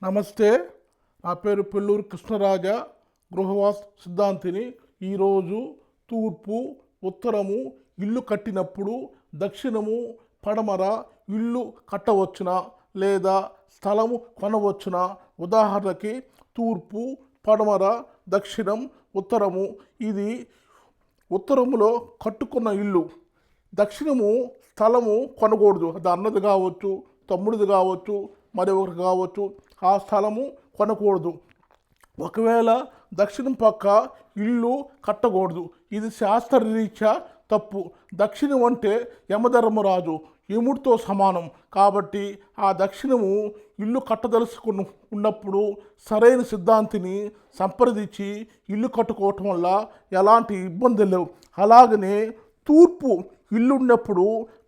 నమస్తే. నా పేరు పెళ్ళూరు కృష్ణరాజ, గృహవాస్ సిద్ధాంతిని. ఈరోజు తూర్పు, ఉత్తరము ఇల్లు కట్టినప్పుడు దక్షిణము, పడమర ఇల్లు కట్టవచ్చునా లేదా స్థలము కొనవచ్చునా? ఉదాహరణకి తూర్పు, పడమర, దక్షిణం, ఉత్తరము. ఇది ఉత్తరములో కట్టుకున్న ఇల్లు. దక్షిణము స్థలము కొనకూడదు. అది అన్నది కావచ్చు, తమ్ముడిది కావచ్చు, మరి ఒకటి కావచ్చు. ఆ స్థలము కొనకూడదు. ఒకవేళ దక్షిణం పక్క ఇల్లు కట్టకూడదు. ఇది శాస్త్రరీత్యా తప్పు. దక్షిణం అంటే యమధర్మరాజు, యముడితో సమానం. కాబట్టి ఆ దక్షిణము ఇల్లు కట్టదలుచుకుని ఉన్నప్పుడు సరైన సిద్ధాంతిని సంప్రదించి ఇల్లు కట్టుకోవటం వల్ల ఎలాంటి ఇబ్బందులు లేవు. అలాగనే తూర్పు ఇల్లు ఉన్నప్పుడు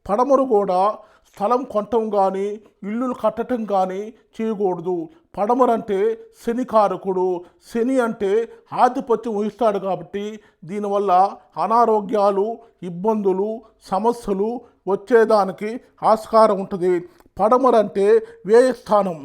పడమర కూడా స్థలం కొనటం కానీ ఇల్లులు కట్టడం కానీ చేయకూడదు. పడమర అంటే శని కారకుడు. శని అంటే ఆధిపత్యం వహిస్తాడు. కాబట్టి దీనివల్ల అనారోగ్యాలు, ఇబ్బందులు, సమస్యలు వచ్చేదానికి ఆస్కారం ఉంటుంది. పడమర అంటే వ్యయస్థానం.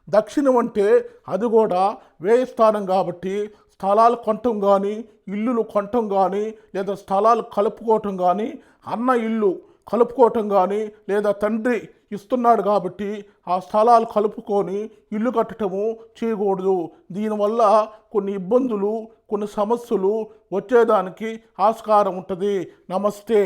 దక్షిణం అంటే అది కూడా వ్యయస్థానం. కాబట్టి స్థలాలు కొనటం కానీ ఇల్లులు కొనటం కానీ లేదా స్థలాలు కలుపుకోవటం కానీ, అన్న ఇల్లు కలుపుకోవటం కానీ లేదా తండ్రి ఇస్తున్నాడు కాబట్టి ఆ స్థలాలు కలుపుకొని ఇల్లు కట్టడము చేయకూడదు. దీనివల్ల కొన్ని ఇబ్బందులు, కొన్ని సమస్యలు వచ్చేదానికి ఆస్కారం ఉంటుంది. నమస్తే.